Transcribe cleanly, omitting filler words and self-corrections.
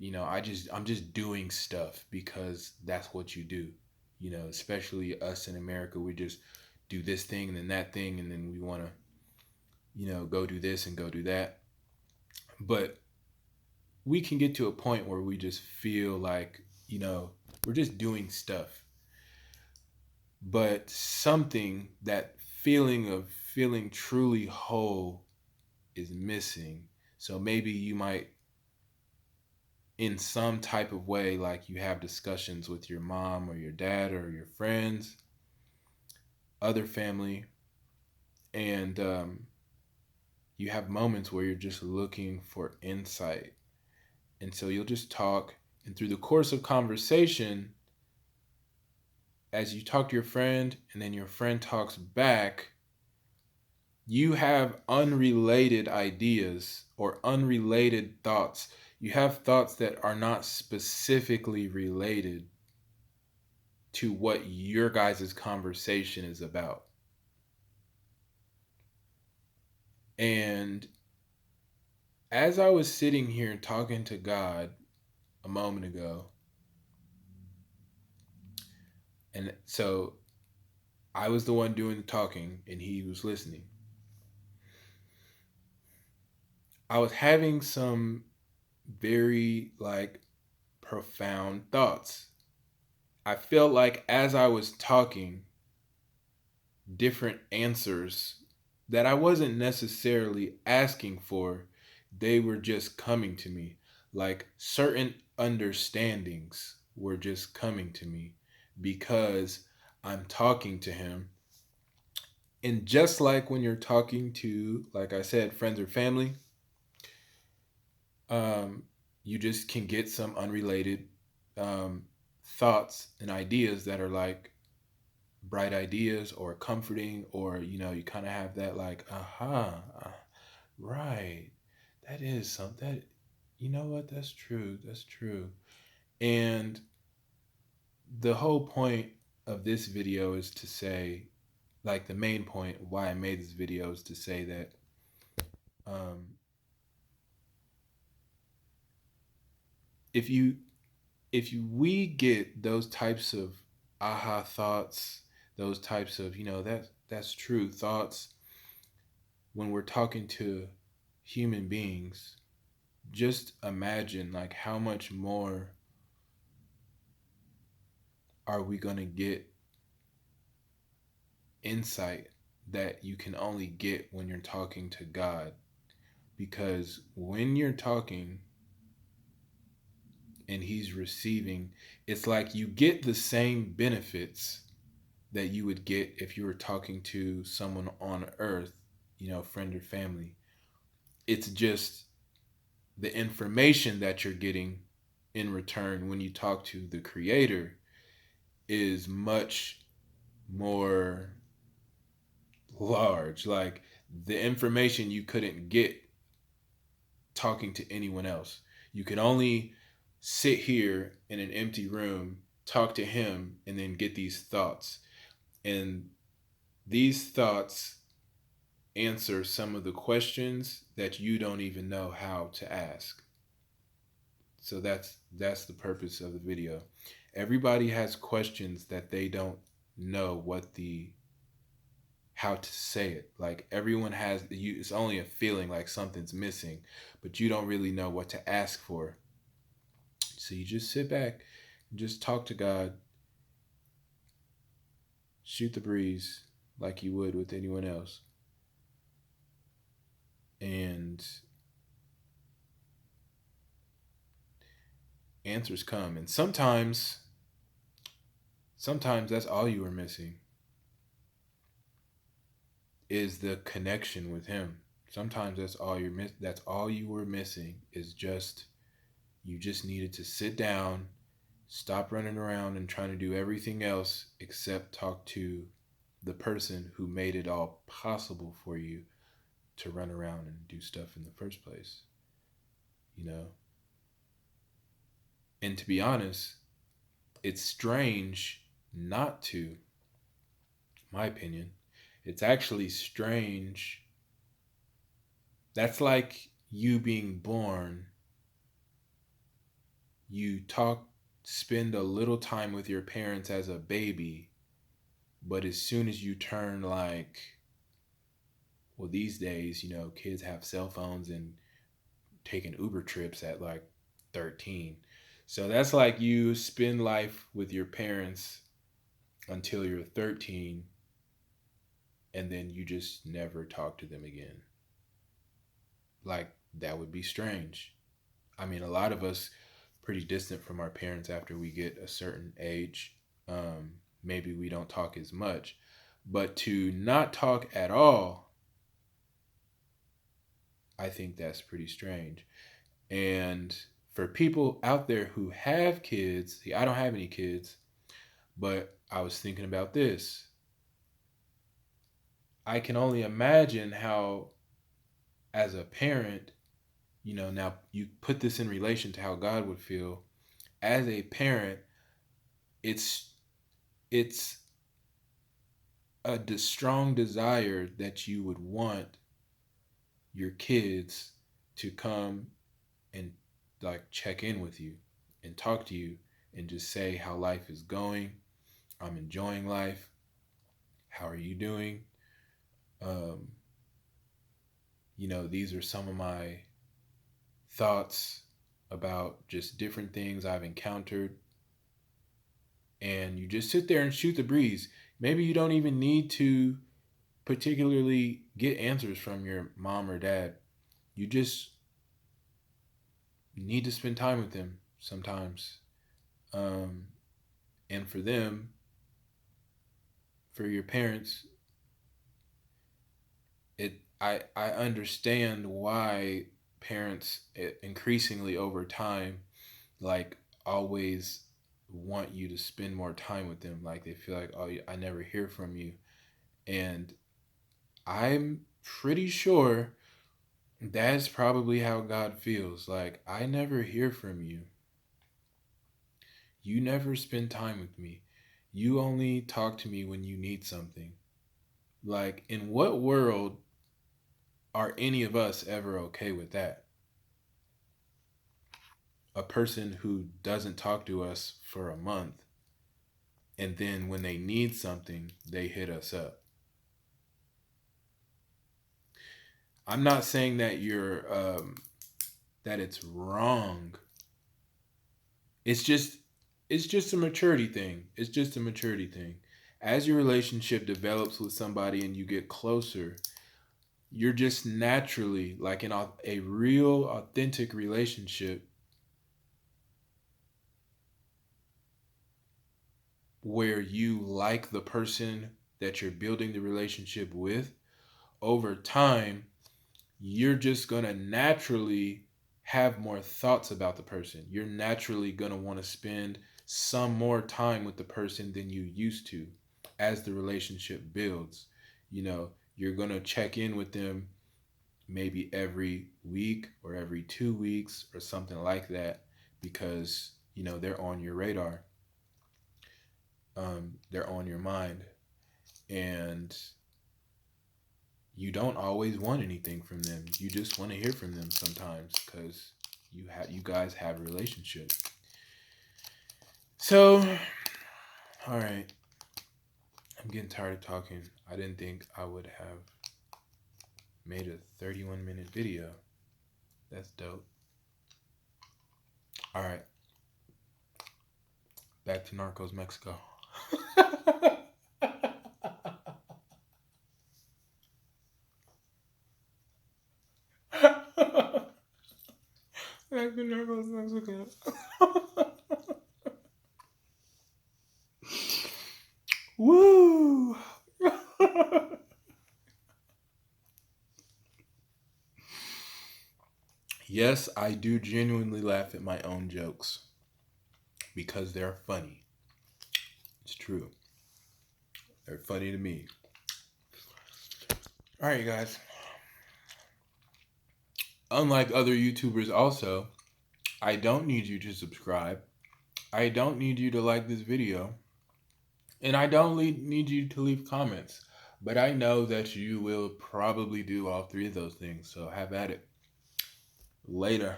I'm just doing stuff because that's what you do. Especially us in America, we just do this thing and then that thing, and then we want to, go do this and go do that. But we can get to a point where we just feel like, we're just doing stuff. But something, that feeling of feeling truly whole, is missing. So maybe you might, in some type of way, like you have discussions with your mom or your dad or your friends, other family, and you have moments where you're just looking for insight. And so you'll just talk, and through the course of conversation, as you talk to your friend and then your friend talks back, you have unrelated ideas or unrelated thoughts. You have thoughts that are not specifically related to what your guys' conversation is about. And as I was sitting here talking to God a moment ago, and so I was the one doing the talking and he was listening, I was having some very profound thoughts. I felt like as I was talking, different answers that I wasn't necessarily asking for, they were just coming to me. Like certain understandings were just coming to me because I'm talking to him. And just like when you're talking to, like I said, friends or family, um, you just can get some unrelated um, thoughts and ideas that are like bright ideas or comforting, or you kind of have that like, aha, right, that is something that, what, that's true, that's true. And the whole point of this video is to say, like, the main point why I made this video is to say that um, if you we get those types of aha thoughts, those types of, that's true thoughts when we're talking to human beings, just imagine like how much more are we going to get insight that you can only get when you're talking to God. Because when you're talking and he's receiving, it's like you get the same benefits that you would get if you were talking to someone on earth, friend or family. It's just the information that you're getting in return when you talk to the creator is much more large. Like the information you couldn't get talking to anyone else. You could only sit here in an empty room, talk to him, and then get these thoughts. And these thoughts answer some of the questions that you don't even know how to ask. So that's the purpose of the video. Everybody has questions that they don't know what the how to say it. Like everyone has it's only a feeling like something's missing, but you don't really know what to ask for. So you just sit back and just talk to God, shoot the breeze like you would with anyone else. And answers come. And sometimes that's all you were missing is the connection with him. Sometimes that's all you were missing is just you just needed to sit down, stop running around and trying to do everything else except talk to the person who made it all possible for you to run around and do stuff in the first place, you know? And to be honest, it's strange not to, my opinion. It's actually strange. That's like you being born you spend a little time with your parents as a baby, but as soon as you turn like, well, these days, kids have cell phones and taking Uber trips at like 13. So that's like you spend life with your parents until you're 13, and then you just never talk to them again. Like, that would be strange. I mean, a lot of us pretty distant from our parents after we get a certain age. Maybe we don't talk as much, but to not talk at all, I think that's pretty strange. And for people out there who have kids, see, I don't have any kids, but I was thinking about this. I can only imagine how, as a parent, now you put this in relation to how God would feel. As a parent, it's it's a strong desire that you would want your kids to come and like check in with you and talk to you and just say how life is going. I'm enjoying life. How are you doing? Um, these are some of my thoughts about just different things I've encountered. And you just sit there and shoot the breeze. Maybe you don't even need to particularly get answers from your mom or dad. You just need to spend time with them sometimes. Um, and for them, for your parents, I understand why parents increasingly over time like always want you to spend more time with them. Like they feel like, oh, I never hear from you. And I'm pretty sure that's probably how God feels. Like, I never hear from you. You never spend time with me. You only talk to me when you need something. Like, in what world are any of us ever okay with that? A person who doesn't talk to us for a month, and then when they need something, they hit us up. I'm not saying that that it's wrong. It's just it's just a maturity thing. It's just a maturity thing. As your relationship develops with somebody and you get closer, you're just naturally like in a real authentic relationship where you like the person that you're building the relationship with. Over time, you're just going to naturally have more thoughts about the person. You're naturally going to want to spend some more time with the person than you used to as the relationship builds. You're going to check in with them maybe every week or every 2 weeks or something like that because, they're on your radar. They're on your mind. And you don't always want anything from them. You just want to hear from them sometimes because you guys have a relationship. So, all right. I'm getting tired of talking. I didn't think I would have made a 31-minute video. That's dope. All right. Back to Narcos Mexico. Back to Narcos Mexico. Woo! Yes, I do genuinely laugh at my own jokes because they're funny. It's true. They're funny to me. All right, guys. Unlike other YouTubers, also, I don't need you to subscribe. I don't need you to like this video. And I don't need you to leave comments. But I know that you will probably do all three of those things. So have at it. Later.